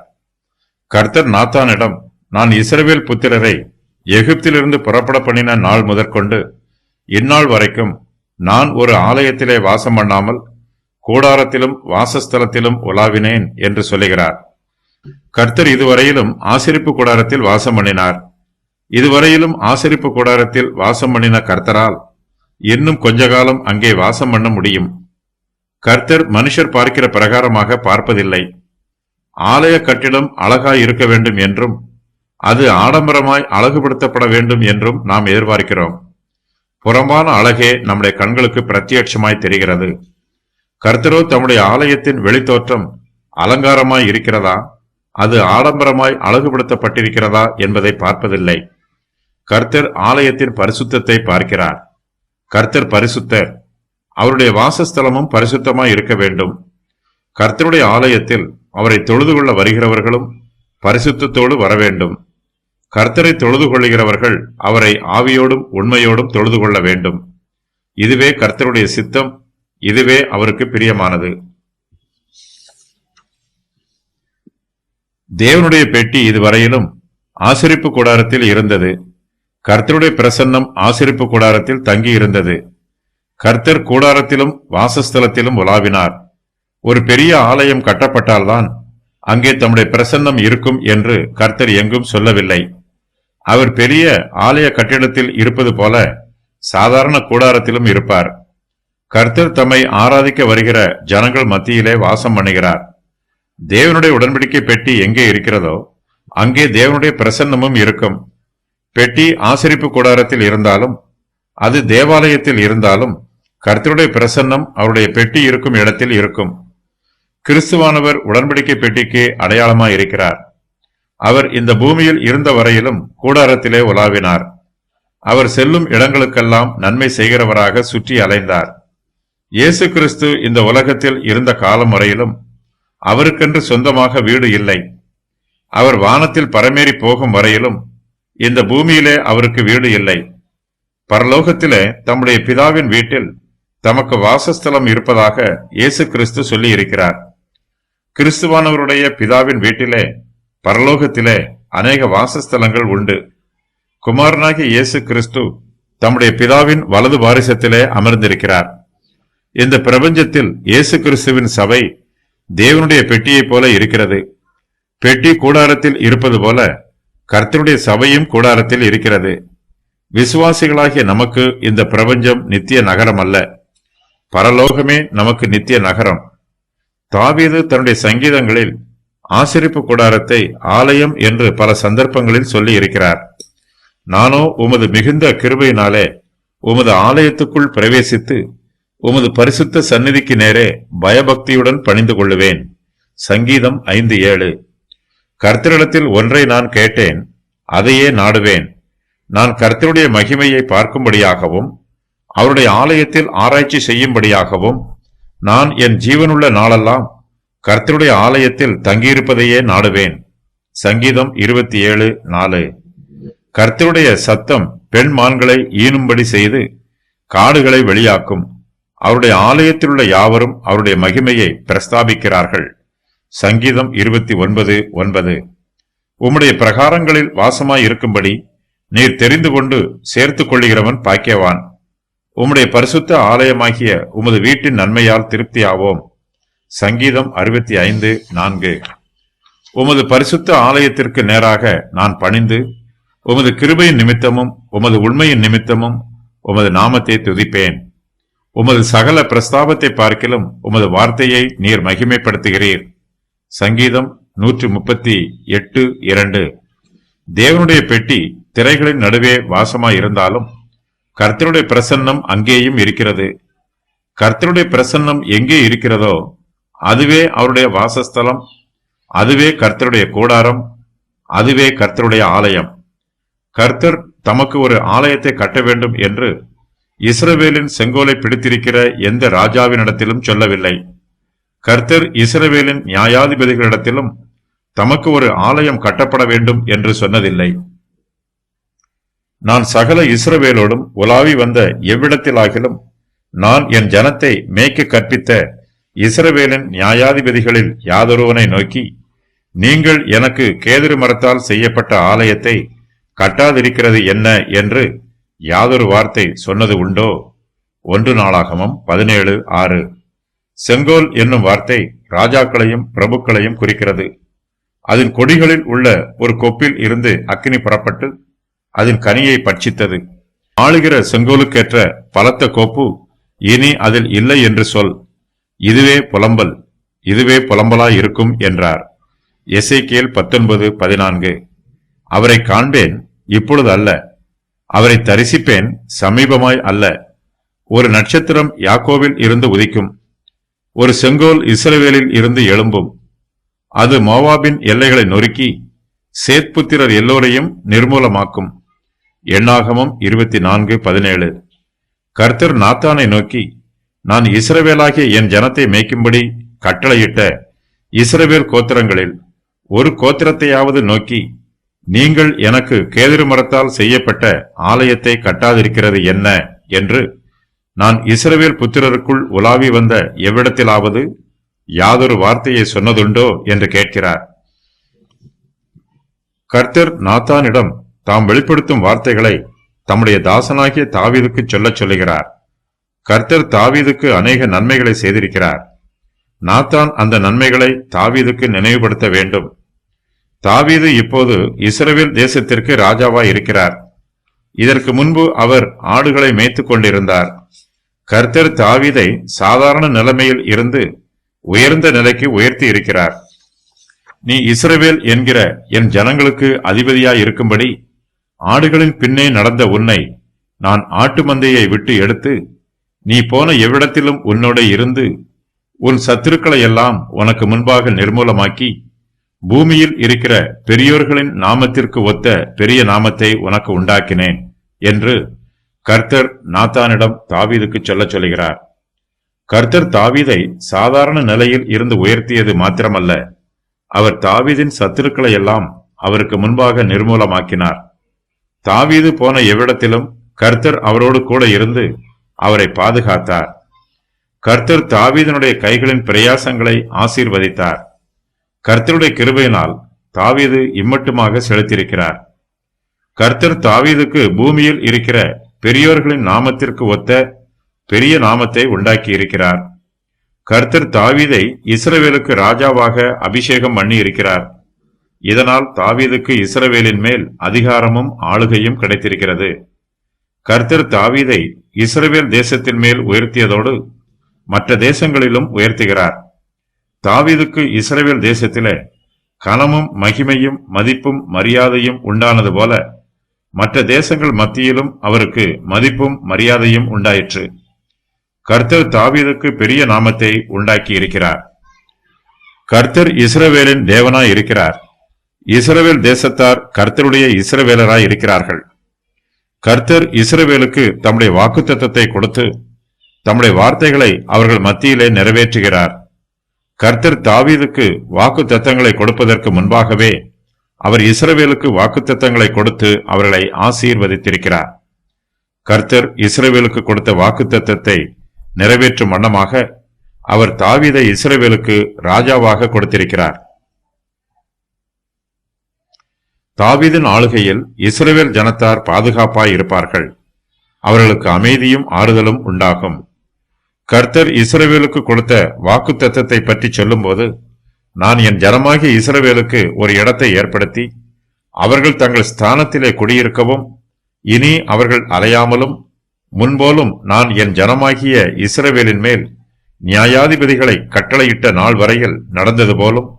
கர்த்தர் நாத்தானிடம், நான் இஸ்ரவேல் புத்திரரை எகிப்திலிருந்து புறப்பட பண்ணின நாள் முதற்கொண்டு இந்நாள் வரைக்கும் நான் ஒரு ஆலயத்திலே வாசம் பண்ணாமல் கூடாரத்திலும் வாசஸ்தலத்திலும் உலாவினேன் என்று சொல்லுகிறார். கர்த்தர் இதுவரையிலும் ஆசரிப்பு கூடாரத்தில் வாசம் பண்ணினார். இதுவரையிலும் ஆசரிப்பு கூடாரத்தில் வாசம் பண்ணின கர்த்தரால் இன்னும் கொஞ்ச காலம் அங்கே வாசம் பண்ண முடியும். கர்த்தர் மனுஷர் பார்க்கிற பிரகாரமாக பார்ப்பதில்லை. ஆலய கட்டிடம் அழகாய் இருக்க வேண்டும் என்றும் அது ஆடம்பரமாய் அழகுபடுத்தப்பட வேண்டும் என்றும் நாம் எதிர்பார்க்கிறோம். புறம்பான அழகே நம்முடைய கண்களுக்கு பிரத்யட்சமாய் தெரிகிறது. கர்த்தரோ தம்முடைய ஆலயத்தின் வெளித்தோற்றம் அலங்காரமாய் இருக்கிறதா, அது ஆடம்பரமாய் அழகுபடுத்தப்பட்டிருக்கிறதா என்பதை பார்ப்பதில்லை. கர்த்தர் ஆலயத்தின் பரிசுத்தத்தை பார்க்கிறார். கர்த்தர் பரிசுத்தர். அவருடைய வாசஸ்தலமும் பரிசுத்தமாய் இருக்க வேண்டும். கர்த்தருடைய ஆலயத்தில் அவரை தொழுது கொள்ள வருகிறவர்களும் பரிசுத்தத்தோடு வர வேண்டும். கர்த்தரை தொழுது கொள்ளுகிறவர்கள் அவரை ஆவியோடும் உண்மையோடும் தொழுது கொள்ள வேண்டும். இதுவே கர்த்தருடைய சித்தம். இதுவே அவருக்கு பிரியமானது. தேவனுடைய பெட்டி இதுவரையிலும் ஆசரிப்பு கூடாரத்தில் இருந்தது. கர்த்தருடைய பிரசன்னம் ஆசரிப்பு கூடாரத்தில் தங்கி இருந்தது. கர்த்தர் கூடாரத்திலும் வாசஸ்தலத்திலும் உலாவினார். ஒரு பெரிய ஆலயம் கட்டப்பட்டால்தான் அங்கே தம்முடைய பிரசன்னம் இருக்கும் என்று கர்த்தர் எங்கும் சொல்லவில்லை. அவர் பெரிய ஆலய கட்டிடத்தில் இருப்பது போல சாதாரண கூடாரத்திலும் இருப்பார். கர்த்தர் தம்மை ஆராதிக்க வருகிற ஜனங்கள் மத்தியிலே வாசம் பண்ணுகிறார். தேவனுடைய உடன்படிக்கை பெட்டி எங்கே இருக்கிறதோ அங்கே தேவனுடைய பிரசன்னமும் இருக்கும். பெட்டி ஆசரிப்பு கூடாரத்தில் இருந்தாலும் அது தேவாலயத்தில் இருந்தாலும் கர்த்தருடைய பிரசன்னம் அவருடைய பெட்டி இருக்கும் இடத்தில் இருக்கும். கிறிஸ்துவானவர் உடன்படிக்கை பெட்டிக்கு அடையாளமாய் இருக்கிறார். அவர் இந்த பூமியில் இருந்த வரையிலும் கூடாரத்திலே உலாவினார். அவர் செல்லும் இடங்களுக்கெல்லாம் நன்மை செய்கிறவராக சுற்றி அலைந்தார். இயேசு கிறிஸ்து இந்த உலகத்தில் இருந்த காலம் வரையிலும் அவருக்கென்று சொந்தமாக வீடு இல்லை. அவர் வானத்தில் பரமேறி போகும் வரையிலும் இந்த பூமியிலே அவருக்கு வீடு இல்லை. பரலோகத்திலே தம்முடைய பிதாவின் வீட்டில் தமக்கு வாசஸ்தலம் இருப்பதாக இயேசு கிறிஸ்து சொல்லி இருக்கிறார். கிறிஸ்துவானவருடைய பிதாவின் வீட்டிலே பரலோகத்திலே அநேக வாசஸ்தலங்கள் உண்டு. குமாரனாகிய இயேசு கிறிஸ்து தம்முடைய பிதாவின் வலது வாரிசத்திலே அமர்ந்திருக்கிறார். இந்த பிரபஞ்சத்தில் இயேசு கிறிஸ்துவின் சபை தேவனுடைய பெட்டியைப் போல இருக்கிறது. பெட்டி கூடாரத்தில் இருப்பது போல கர்த்தருடைய சபையும் கூடாரத்தில் இருக்கிறது. விசுவாசிகளாகிய நமக்கு இந்த பிரபஞ்சம் நித்திய நகரம் அல்ல. பரலோகமே நமக்கு நித்திய நகரம். தாவீது தன்னுடைய சங்கீதங்களில் ஆசரிப்பு கூடாரத்தை ஆலயம் என்று பல சந்தர்ப்பங்களில் சொல்லி இருக்கிறார். நானோ உமது மிகுந்த கிருபையினாலே உமது ஆலயத்துக்குள் பிரவேசித்து உமது பரிசுத்த சந்நிதிக்கு நேரே பயபக்தியுடன் பணிந்து கொள்ளுவேன். சங்கீதம் 5:7. கர்த்தரிடத்தில் ஒன்றை நான் கேட்டேன், அதையே நாடுவேன். நான் கர்த்தருடைய மகிமையை பார்க்கும்படியாகவும் அவருடைய ஆலயத்தில் ஆராய்ச்சி செய்யும்படியாகவும் நான் என் ஜீவனுள்ள நாளெல்லாம் கர்த்தருடைய ஆலயத்தில் தங்கியிருப்பதையே நாடுவேன். சங்கீதம் 27:4. கர்த்தருடைய சத்தம் பெண் மான்களை ஈனும்படி செய்து காடுகளை வெளியாக்கும். அவருடைய ஆலயத்திலுள்ள யாவரும் அவருடைய மகிமையை பிரஸ்தாபிக்கிறார்கள். சங்கீதம் 29:9. உம்முடைய பிரகாரங்களில் வாசமாய் இருக்கும்படி நீர் தெரிந்து கொண்டு சேர்த்துக் கொள்ளுகிறவன் பாக்கியவான். உம்முடைய பரிசுத்த ஆலயமாகிய உமது வீட்டின் நன்மையால் திருப்தியாவோம். சங்கீதம் 65:4. உமது பரிசுத்த ஆலயத்திற்கு நேராக நான் பணிந்து உமது கிருபையின் நிமித்தமும் உமது உண்மையின் நிமித்தமும் உமது நாமத்தை துதிப்பேன். உமது சகல பிரஸ்தாபத்தை பார்க்கிலும் உமது வார்த்தையை நீர் மகிமைப்படுத்துகிறீர். சங்கீதம் 138:2. தேவனுடைய பெட்டி திரைகளின் நடுவே வாசமாயிருந்தாலும் கர்த்தருடைய பிரசன்னம் அங்கேயும் இருக்கிறது. கர்த்தருடைய பிரசன்னம் எங்கே இருக்கிறதோ அதுவே அவருடைய வாசஸ்தலம், அதுவே கர்த்தருடைய கூடாரம், அதுவே கர்த்தருடைய ஆலயம். கர்த்தர் தமக்கு ஒரு ஆலயத்தை கட்ட வேண்டும் என்று இஸ்ரவேலின் செங்கோலை பிடித்திருக்கிற எந்த ராஜாவினிடத்திலும் சொல்லவில்லை. கர்த்தர் இஸ்ரவேலின் நியாயாதிபதிகளிடத்திலும் தமக்கு ஒரு ஆலயம் கட்டப்பட வேண்டும் என்று சொன்னதில்லை. நான் சகல இஸ்ரவேலோடும் உலாவி வந்த எவ்விடத்திலாகிலும் நான் என் ஜனத்தை மேய்க்க கற்பித்த இஸ்ரவேலின் நியாயாதிபதிகளில் யாதொருவனை நோக்கி, நீங்கள் எனக்கு கேதுரு மரத்தால் செய்யப்பட்ட ஆலயத்தை கட்டாதிருக்கிறது என்ன என்று யாதொரு வார்த்தை சொன்னது உண்டோ? 1 நாளாகமம் 17:6. செங்கோல் என்னும் வார்த்தை ராஜாக்களையும் பிரபுக்களையும் குறிக்கிறது. அதன் கொடிகளில் உள்ள ஒரு கொப்பில் இருந்து அக்கினி புறப்பட்டு அதன் கனியை பட்சித்தது. ஆளுகிற செங்கோலுக்கேற்ற பலத்த கோப்பு இனி அதில் இல்லை என்று சொல். இதுவே புலம்பல், இதுவே புலம்பலாயிருக்கும் என்றார். எசேக்கியேல் 19:14. அவரை காண்பேன், இப்பொழுது அல்ல. அவரை தரிசிப்பேன், சமீபமாய் அல்ல. ஒரு நட்சத்திரம் யாக்கோவில் இருந்து உதிக்கும், ஒரு செங்கோல் இஸ்ரவேலில் இருந்து எழும்பும். அது மோவாபின் எல்லைகளை நொறுக்கி சேத்புத்திரர் எல்லோரையும் நிர்மூலமாக்கும். எண்ணாகமம் 24:17. கர்த்தர் நாத்தானை நோக்கி, நான் இஸ்ரவேலாகிய என் ஜனத்தை மேய்க்கும்படி கட்டளையிட்ட இஸ்ரவேல் கோத்திரங்களில் ஒரு கோத்திரத்தையாவது நோக்கி, நீங்கள் எனக்கு கேதுரு மரத்தால் செய்யப்பட்ட ஆலயத்தை கட்டாதிருக்கிறது என்ன என்று நான் இஸ்ரவேல் புத்திரருக்குள் உலாவி வந்த எவ்விடத்திலாவது யாதொரு வார்த்தையை சொன்னதுண்டோ என்று கேட்கிறார். கர்த்தர் நாத்தானிடம் தாம் வெளிப்படுத்தும் வார்த்தைகளை தம்முடைய தாசனாகிய தாவீதுக்கு சொல்லச் சொல்லுகிறார். கர்த்தர் தாவீதுக்கு அநேக நன்மைகளை செய்திருக்கிறார். நாத்தான் அந்த நன்மைகளை தாவீதுக்கு நினைவுபடுத்த வேண்டும். தாவீது இப்போது இஸ்ரவேல் தேசத்திற்கு ராஜாவாய் இருக்கிறார். இதற்கு முன்பு அவர் ஆடுகளை மேய்த்துக் கொண்டிருந்தார். கர்த்தர் தாவீதை சாதாரண நிலைமையில் இருந்து உயர்ந்த நிலைக்கு உயர்த்தி இருக்கிறார். நீ இஸ்ரவேல் என்கிற என் ஜனங்களுக்கு அதிபதியாய் இருக்கும்படி ஆடுகளின் பின்னே நடந்த உன்னை நான் ஆட்டு மந்தையை விட்டு எடுத்து, நீ போன எவ்விடத்திலும் உன்னோட இருந்து உன் சத்துருக்களை எல்லாம் உனக்கு முன்பாக நிர்மூலமாக்கி, பூமியில் இருக்கிற பெரியோர்களின் நாமத்திற்கு ஒத்த பெரிய நாமத்தை உனக்கு உண்டாக்கினேன் என்று கர்த்தர் நாத்தானிடம் தாவீதுக்கு சொல்லச் சொல்கிறார். கர்த்தர் தாவீதை சாதாரண நிலையில் இருந்து உயர்த்தியது மாத்திரமல்ல, அவர் தாவீதின் சத்துருக்களை எல்லாம் அவருக்கு முன்பாக நிர்மூலமாக்கினார். தாவீது போன எவ்விடத்திலும் கர்த்தர் அவரோடு கூட இருந்து அவரை பாதுகாத்தார். கர்த்தர் தாவீதினுடைய கைகளின் பிரயாசங்களை ஆசீர்வதித்தார். கர்த்தருடைய கிருபையினால் தாவீது இம்மட்டுமாக செலுத்தியிருக்கிறார். கர்த்தர் தாவீதுக்கு பூமியில் இருக்கிற பெரியோர்களின் நாமத்திற்கு ஒத்த பெரிய நாமத்தை உண்டாக்கி இருக்கிறார். கர்த்தர் தாவீதை இஸ்ரவேலுக்கு ராஜாவாக அபிஷேகம் பண்ணி இருக்கிறார். இதனால் தாவீதுக்கு இஸ்ரவேலின் மேல் அதிகாரமும் ஆளுகையும் கிடைத்திருக்கிறது. கர்த்தர் தாவீதை இஸ்ரவேல் தேசத்தின் மேல் உயர்த்தியதோடு மற்ற தேசங்களிலும் உயர்த்துகிறார். தாவீதுக்கு இஸ்ரவேல் தேசத்திலே கனமும் மகிமையும் மதிப்பும் மரியாதையும் உண்டானது போல மற்ற தேசங்கள் மத்தியிலும் அவருக்கு மதிப்பும் மரியாதையும் உண்டாயிற்று. கர்த்தர் தாவீதுக்கு பெரிய நாமத்தை உண்டாக்கி இருக்கிறார். கர்த்தர் இஸ்ரவேலின் தேவனாய் இருக்கிறார். இஸ்ரவேல் தேசத்தார் கர்த்தருடைய இஸ்ரவேலராய் இருக்கிறார்கள். கர்த்தர் இஸ்ரவேலுக்கு தம்முடைய வாக்குத்தத்தத்தை கொடுத்து தம்முடைய வார்த்தைகளை அவர்கள் மத்தியிலே நிறைவேற்றுகிறார். கர்த்தர் தாவீதுக்கு வாக்குத்தத்தங்களை கொடுப்பதற்கு முன்பாகவே அவர் இஸ்ரவேலுக்கு வாக்குத்தத்தங்களை கொடுத்து அவர்களை ஆசீர்வதித்திருக்கிறார். கர்த்தர் இஸ்ரவேலுக்கு கொடுத்த வாக்குத்தத்தத்தை நிறைவேற்றும் வண்ணமாக அவர் தாவீதை இஸ்ரவேலுக்கு ராஜாவாக கொடுத்திருக்கிறார். தாவீதின் ஆளுகையில் இஸ்ரவேல் ஜனத்தார் பாதுகாப்பாய் இருப்பார்கள். அவர்களுக்கு அமைதியும் ஆறுதலும் உண்டாகும். கர்த்தர் இஸ்ரவேலுக்கு கொடுத்த வாக்குத்தத்தத்தை பற்றி சொல்லும்போது, நான் என் ஜனமாகிய இஸ்ரவேலுக்கு ஒரு இடத்தை ஏற்படுத்தி அவர்கள் தங்கள் ஸ்தானத்திலே குடியிருக்கவும், இனி அவர்கள் அலையாமலும் முன்போலும் நான் என் ஜனமாகிய இஸ்ரவேலின் மேல் நியாயாதிபதிகளை கட்டளையிட்ட நாள் வரையில் நடந்தது போலும்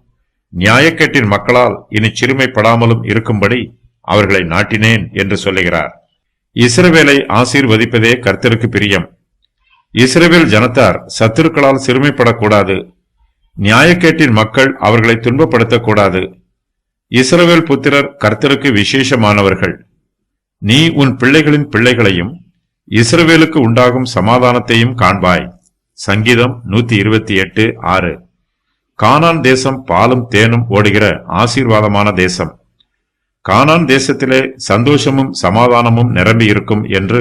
நியாயக்கேட்டின் மக்களால் இனி சிறுமைப்படாமலும் இருக்கும்படி அவர்களை நாட்டினேன் என்று சொல்லுகிறார். இஸ்ரவேலை ஆசீர்வதிப்பதே கர்த்தருக்கு பிரியம். இஸ்ரவேல் ஜனத்தார் சத்துருக்களால் சிறுமைப்படக்கூடாது. நியாயக்கேட்டின் மக்கள் அவர்களை துன்பப்படுத்தக்கூடாது. இஸ்ரவேல் புத்திரர் கர்த்தருக்கு விசேஷமானவர்கள். நீ உன் பிள்ளைகளின் பிள்ளைகளையும் இஸ்ரவேலுக்கு உண்டாகும் சமாதானத்தையும் காண்பாய். சங்கீதம் 128:6. கானான் தேசம் பாலும் தேனும் ஓடுகிற ஆசீர்வாதமான தேசம். கானான் தேசத்திலே சந்தோஷமும் சமாதானமும் நிரம்பி இருக்கும் என்று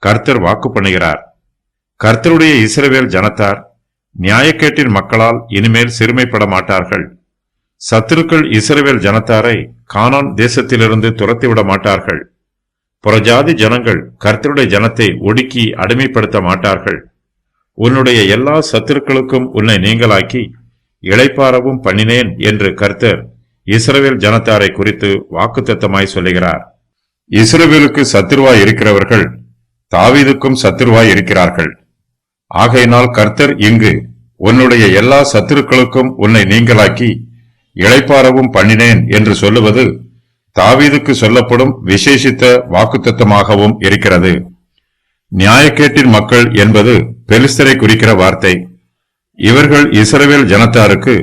கர்த்தர் வாக்கு பண்ணுகிறார். கர்த்தருடைய இஸ்ரவேல் ஜனத்தார் நியாயக்கேட்டின் மக்களால் இனிமேல் சிறுமைப்பட மாட்டார்கள். சத்துருக்கள் இஸ்ரவேல் ஜனத்தாரை கானான் தேசத்திலிருந்து துரத்திவிட மாட்டார்கள். புறஜாதி ஜனங்கள் கர்த்தருடைய ஜனத்தை ஒடுக்கி அடிமைப்படுத்த மாட்டார்கள். உன்னுடைய எல்லா சத்துருக்களுக்கும் உன்னை நீங்களாக்கி இளைப்பாறவும் பண்ணினேன் என்று கர்த்தர் இஸ்ரவேல் ஜனத்தாரை குறித்து வாக்குத்தத்தமாய் சொல்லுகிறார். இஸ்ரவேலுக்கு சத்துருவாய் இருக்கிறவர்கள் தாவீதுக்கும் சத்துருவாய் இருக்கிறார்கள். ஆகையினால் கர்த்தர் இங்கு உன்னுடைய எல்லா சத்துருக்களுக்கும் உன்னை நீங்களாக்கி இளைப்பாறவும் பண்ணினேன் என்று சொல்லுவது தாவீதுக்கு சொல்லப்படும் விசேஷித்த வாக்குத்தத்தமாகவும் இருக்கிறது. நியாயக்கேட்டின் மக்கள் என்பது பெலிஸ்தரை குறிக்கிற வார்த்தை. இவர்கள் இஸ்ரவேல் ஜனத்தாருக்கு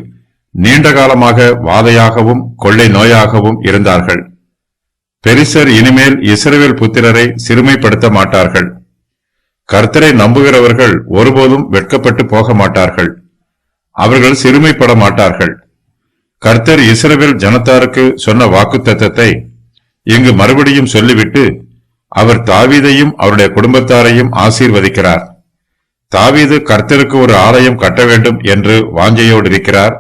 நீண்ட காலமாக வாதையாகவும் கொள்ளை நோயாகவும் இருந்தார்கள். பெலிஸ்தர் இனிமேல் இஸ்ரவேல் புத்திரரை சிறுமைப்படுத்த மாட்டார்கள். கர்த்தரை நம்புகிறவர்கள் ஒருபோதும் வெட்கப்பட்டு போக மாட்டார்கள். அவர்கள் சிறுமைப்பட மாட்டார்கள். கர்த்தர் இஸ்ரவேல் ஜனத்தாருக்கு சொன்ன வாக்குத்தத்தத்தை இங்கு மறுபடியும் சொல்லிவிட்டு அவர் தாவீதையும் அவருடைய குடும்பத்தாரையும் ஆசீர்வதிக்கிறார். தாவீது கர்த்தருக்கு ஒரு ஆலயம் கட்ட வேண்டும் என்று வாஞ்சையோடு இருக்கிறார்.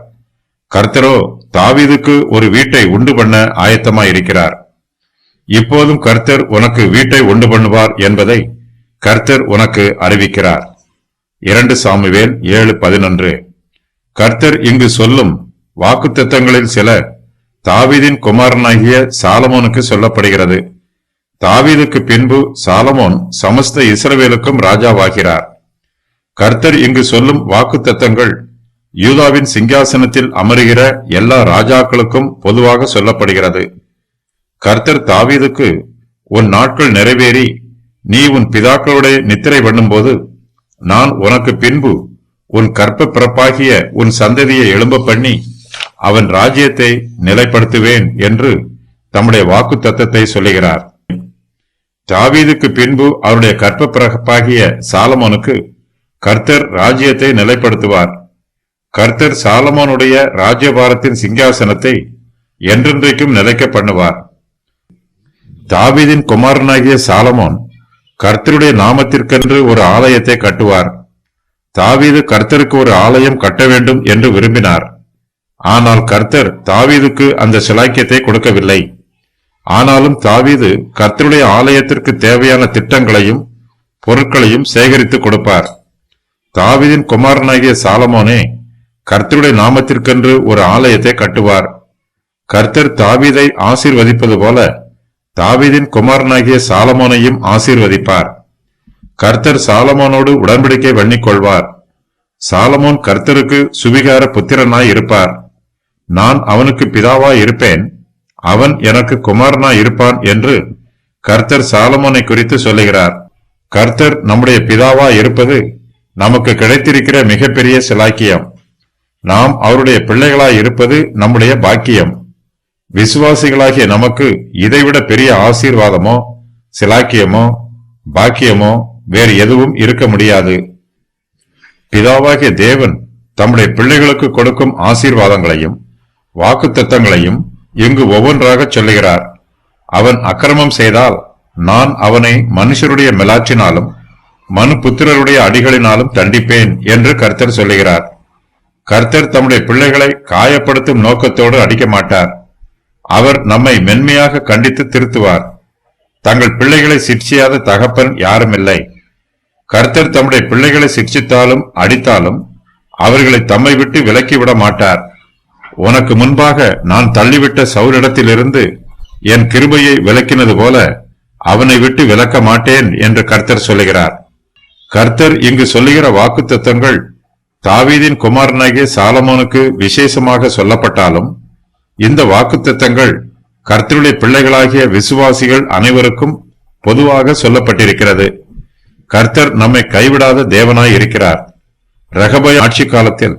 கர்த்தரோ தாவீதுக்கு ஒரு வீட்டை உண்டு பண்ண ஆயத்தமாயிருக்கிறார். இப்போதும் கர்த்தர் உனக்கு வீட்டை உண்டு பண்ணுவார் என்பதை கர்த்தர் உனக்கு அறிவிக்கிறார். 2 சாமுவேல் 7:11. கர்த்தர் இங்கு சொல்லும் வாக்குத்தத்தங்களில் சில தாவீதின் குமாரனாகிய சாலமோனுக்கு சொல்லப்படுகிறது. தாவீதுக்கு பின்பு சாலமோன் சமஸ்த இஸ்ரவேலுக்கும் ராஜாவாகிறார். கர்த்தர் இங்கு சொல்லும் வாக்குத்தத்தங்கள் யூதாவின் சிங்காசனத்தில் அமருகிற எல்லா ராஜாக்களுக்கும் பொதுவாக சொல்லப்படுகிறது. கர்த்தர் தாவீதுக்கு உன் நாட்கள் நிறைவேறி நீ உன் பிதாக்களுடைய நித்திரை பண்ணும்போது நான் உனக்கு பின்பு உன் கற்ப பிறப்பாகிய உன் சந்ததியை எழும்ப பண்ணி அவன் ராஜ்யத்தை நிலைப்படுத்துவேன் என்று தம்முடைய வாக்கு தத்தத்தை சொல்லுகிறார். தாவீதுக்கு பின்பு அவருடைய கற்ப பிறப்பாகிய சாலமோனுக்கு கர்த்தர் ராஜ்யத்தை நிலைப்படுத்துவார். கர்த்தர் சாலமோனுடைய ராஜ்யபாரத்தின் சிங்காசனத்தை என்றென்றைக்கும் நிலைக்க பண்ணுவார். தாவீதின் குமாரனாகிய சாலமோன் கர்த்தருடைய நாமத்திற்கென்று ஒரு ஆலயத்தை கட்டுவார். தாவீது கர்த்தருக்கு ஒரு ஆலயம் கட்ட வேண்டும் என்று விரும்பினார். ஆனால் கர்த்தர் தாவீதுக்கு அந்த சிலாக்கியத்தை கொடுக்கவில்லை. ஆனாலும் தாவீது கர்த்தருடைய ஆலயத்திற்கு தேவையான திட்டங்களையும் பொருட்களையும் சேகரித்து கொடுப்பார். தாவீதின் குமாரனாகிய சாலமோனே கர்த்தருடைய நாமத்திற்கென்று ஒரு ஆலயத்தை கட்டுவார். கர்த்தர் தாவீதை ஆசீர்வதிப்பது போல தாவீதின் குமாரனாகிய சாலமோனையும் ஆசீர்வதிப்பார். கர்த்தர் சாலமோனோடு உடன்படிக்கை பண்ணிக்கொள்வார். சாலமோன் கர்த்தருக்கு சுவிகார புத்திரனாய் இருப்பார். நான் அவனுக்கு பிதாவாய் இருப்பேன், அவன் எனக்கு குமாரனாய் இருப்பான் என்று கர்த்தர் சாலமோனை குறித்து சொல்லுகிறார். கர்த்தர் நம்முடைய பிதாவாய் இருப்பது நமக்கு கிடைத்திருக்கிற மிகப்பெரிய சிலாக்கியம். நாம் அவருடைய பிள்ளைகளாய் இருப்பது நம்முடைய பாக்கியம். விசுவாசிகளாகிய நமக்கு இதைவிட பெரிய ஆசீர்வாதமோ சிலாக்கியமோ பாக்கியமோ வேறு எதுவும் இருக்க முடியாது. பிதாவாகிய தேவன் தம்முடைய பிள்ளைகளுக்கு கொடுக்கும் ஆசீர்வாதங்களையும் வாக்குத்தத்தங்களையும் இங்கு ஒவ்வொன்றாக சொல்லுகிறார். அவன் அக்கிரமம் செய்தால் நான் அவனை மனுஷருடைய மெலாற்றினாலும் மனு புத்திரருடைய அடிகளினாலும் தண்டிப்பேன் என்று கர்த்தர் சொல்லுகிறார். கர்த்தர் தம்முடைய பிள்ளைகளை காயப்படுத்தும் நோக்கத்தோடு அடிக்க மாட்டார். அவர் நம்மை மென்மையாக கண்டித்து திருத்துவார். தங்கள் பிள்ளைகளை சிக்ஷியாத தகப்பன் யாருமில்லை. கர்த்தர் தம்முடைய பிள்ளைகளை சிக்ஷித்தாலும் அடித்தாலும் அவர்களை தம்மை விட்டு விலக்கிவிட மாட்டார். உனக்கு முன்பாக நான் தள்ளிவிட்ட சவுலிடத்திலிருந்து என் கிருபையை விலக்கினது போல அவனை விட்டு விலக்க மாட்டேன் என்று கர்த்தர் சொல்லுகிறார். கர்த்தர் இங்கு சொல்லுகிற வாக்குத்தத்தங்கள் தாவீதின் குமாரனாகிய சாலமோனுக்கு விசேஷமாக சொல்லப்பட்டாலும் இந்த வாக்குத்தத்தங்கள் கர்த்தருடைய பிள்ளைகளாகிய விசுவாசிகள் அனைவருக்கும் பொதுவாக சொல்லப்பட்டிருக்கிறது. கர்த்தர் நம்மை கைவிடாத தேவனாய் இருக்கிறார். ரெகொபெயாம் ஆட்சி காலத்தில்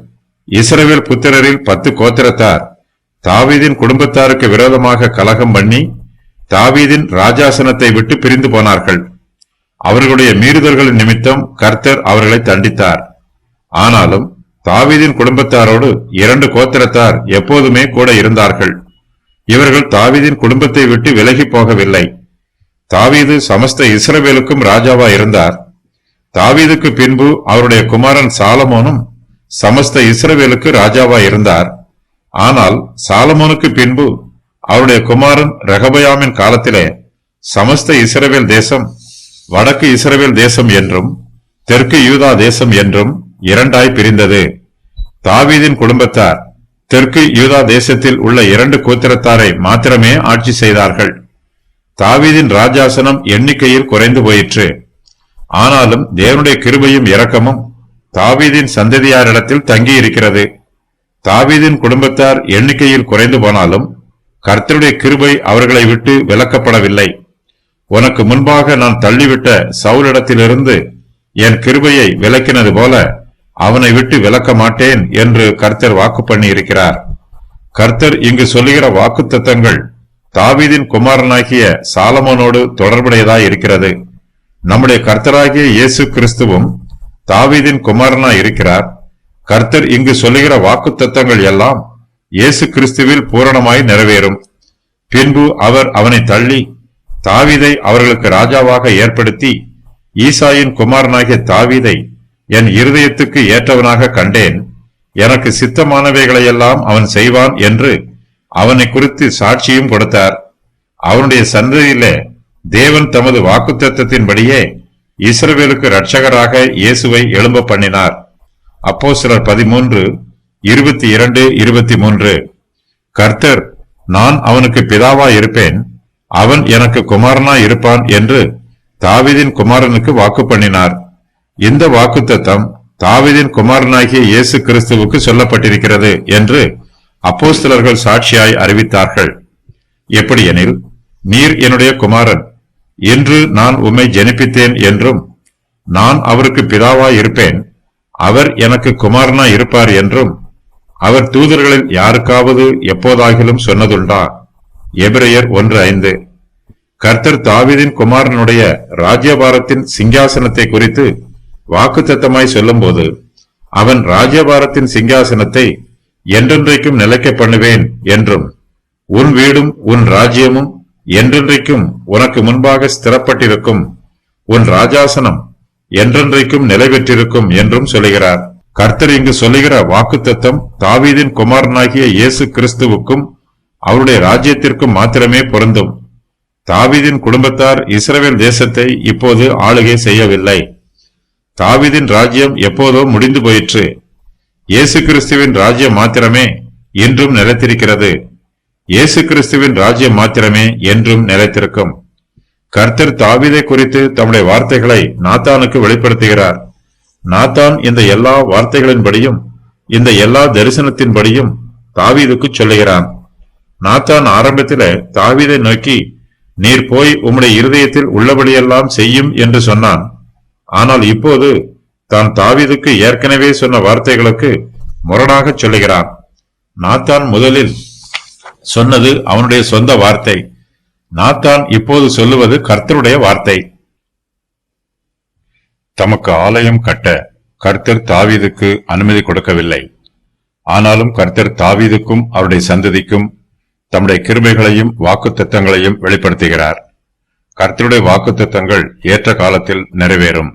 இஸ்ரவேல் புத்திரரில் 10 கோத்திரத்தார் தாவீதின் குடும்பத்தாருக்கு விரோதமாக கலகம் பண்ணி தாவீதின் ராஜாசனத்தை விட்டு பிரிந்து போனார்கள். அவர்களுடைய மீறுதல்களின் நிமித்தம் கர்த்தர் அவர்களை தண்டித்தார். ஆனாலும் தாவீதின் குடும்பத்தாரோடு 2 கோத்திரத்தார் எப்போதுமே கூட இருந்தார்கள். இவர்கள் தாவீதின் குடும்பத்தை விட்டு விலகி போகவில்லை. தாவீது சமஸ்த இஸ்ரவேலுக்கும் ராஜாவா இருந்தார். தாவீதுக்கு பின்பு அவருடைய குமாரன் சாலமோனும் சமஸ்த இஸ்ரவேலுக்கு ராஜாவா இருந்தார். ஆனால் சாலமோனுக்கு பின்பு அவருடைய குமாரன் ரெகொபெயாமின் காலத்திலே சமஸ்த இஸ்ரவேல் தேசம் வடக்கு இஸ்ரவேல் தேசம் என்றும் தெற்கு யூதா தேசம் என்றும் 2ஆய் பிரிந்தது. தாவீதின் குடும்பத்தார் தெற்கு யூதா தேசத்தில் உள்ள 2 கோத்திரத்தாரை மாத்திரமே ஆட்சி செய்தார்கள். தாவீதின் ராஜாசனம் எண்ணிக்கையில் குறைந்து போயிற்று. ஆனாலும் தேவனுடைய கிருபையும் இரக்கமும் தாவீதின் சந்ததியாரிடத்தில் தங்கியிருக்கிறது. தாவீதின் குடும்பத்தார் எண்ணிக்கையில் குறைந்து போனாலும் கர்த்தருடைய கிருபை அவர்களை விட்டு விலக்கப்படவில்லை. உனக்கு முன்பாக நான் தள்ளிவிட்ட சவுலிடத்திலிருந்து என் கிருபையை விலக்கினது போல அவனை விட்டு விலக்க மாட்டேன் என்று கர்த்தர் வாக்கு பண்ணி இருக்கிறார். கர்த்தர் இங்கு சொல்லுகிற வாக்குத்தத்தங்கள் தாவீதின் குமாரனாகிய சாலமோனோடு தொடர்புடையதாய் இருக்கிறது. நம்முடைய கர்த்தராகிய இயேசு கிறிஸ்துவும் தாவீதின் குமாரனாய் இருக்கிறார். கர்த்தர் இங்கு சொல்லுகிற வாக்குத்தத்தங்கள் எல்லாம் இயேசு கிறிஸ்துவில் பூரணமாய் நிறைவேறும். பின்பு அவர் அவனை தள்ளி தாவீதை அவர்களுக்கு ராஜாவாக ஏற்படுத்தி ஈசாயின் குமாரனாகிய தாவீதை என் இருதயத்துக்கு ஏற்றவனாக கண்டேன், எனக்கு சித்தமானவைகளையெல்லாம் அவன் செய்வான் என்று அவனை குறித்து சாட்சியும் கொடுத்தார். அவனுடைய சந்ததியிலே தேவன் தமது வாக்குத்தத்தத்தின்படியே இஸ்ரவேலுக்கு இரட்சகராக இயேசுவை எழும்ப பண்ணினார். அப்போஸ்தலர் 13:22-23. கர்த்தர் நான் அவனுக்கு பிதாவாய் இருப்பேன், அவன் எனக்கு குமாரனாய் இருப்பான் என்று தாவீதின் குமாரனுக்கு வாக்கு பண்ணினார். இந்த வாக்குத்தத்தம் தாவீதின் குமாரனாகிய இயேசு கிறிஸ்துவுக்கு சொல்லப்பட்டிருக்கிறது என்று அப்போஸ்தலர்கள் சாட்சியாய் அறிவித்தார்கள். எப்படியெனில், நீர் என்னுடைய குமாரன், என்று நான் உம்மை ஜெனிப்பித்தேன் என்றும், நான் அவருக்கு பிதாவாய் இருப்பேன், அவர் எனக்கு குமாரனாய் இருப்பார் என்றும் அவர் தூதர்களில் யாருக்காவது எப்போதாகிலும் சொன்னதுண்டா? எபிரெயர் 1:5. கர்த்தர் தாவீதின் குமாரனுடைய ராஜ்யபாரத்தின் சிங்காசனத்தை குறித்து வாக்குத்தத்தமாய் சொல்லும்போது, அவன் ராஜ்யபாரத்தின் சிங்காசனத்தை என்றென்றைக்கும் நிலைக்க பண்ணுவேன் என்றும், உன் வீடும் உன் ராஜ்யமும் என்றென்றைக்கும் உனக்கு முன்பாக ஸ்திரப்பட்டிருக்கும், உன் ராஜாசனம் என்றென்றைக்கும் நிலை பெற்றிருக்கும் என்றும் சொல்லுகிறார். கர்த்தர் இங்கு சொல்லுகிற வாக்குத்தத்தம் தாவீதின் குமாரனாகிய இயேசு கிறிஸ்துவுக்கும் அவருடைய ராஜ்யத்திற்கும் மாத்திரமே பொருந்தும். தாவீதின் குடும்பத்தார் இஸ்ரவேல் தேசத்தை இப்போது ஆளுகை செய்யவில்லை. தாவீதின் ராஜ்யம் எப்போதோ முடிந்து போயிற்று. இயேசு கிறிஸ்துவின் ராஜ்யம் மாத்திரமே இன்றும் நிலைத்திருக்கிறது. இயேசு கிறிஸ்துவின் ராஜ்யம் மாத்திரமே என்றும் நிலைத்திருக்கும். கர்த்தர் தாவீதை குறித்து தம்முடைய வார்த்தைகளை நாத்தானுக்கு வெளிப்படுத்துகிறார். நாத்தான் இந்த எல்லா வார்த்தைகளின்படியும் இந்த எல்லா தரிசனத்தின்படியும் தாவீதுக்கு சொல்லுகிறான். நாத்தான் ஆரம்பத்திலே தாவீதை நோக்கி, நீர் போய் உம்முடைய இருதயத்தில் உள்ளபடியெல்லாம் செய்யும் என்று சொன்னான். ஆனால் இப்போது தான் தாவீதுக்கு ஏற்கனவே சொன்ன வார்த்தைகளுக்கு முரணாக சொல்லுகிறான். நாத்தான் முதலில் சொன்னது அவனுடைய சொந்த வார்த்தை. நாத்தான் இப்போது சொல்லுவது கர்த்தருடைய வார்த்தை. தமக்கு ஆலயம் கட்ட கர்த்தர் தாவீதுக்கு அனுமதி கொடுக்கவில்லை. ஆனாலும் கர்த்தர் தாவீதுக்கும் அவருடைய சந்ததிக்கும் தம்முடைய கிருபைகளையும் வாக்குத்தத்தங்களையும் வெளிப்படுத்துகிறார். கர்த்தருடைய வாக்குத்தத்தங்கள் ஏற்ற காலத்தில் நிறைவேறும்.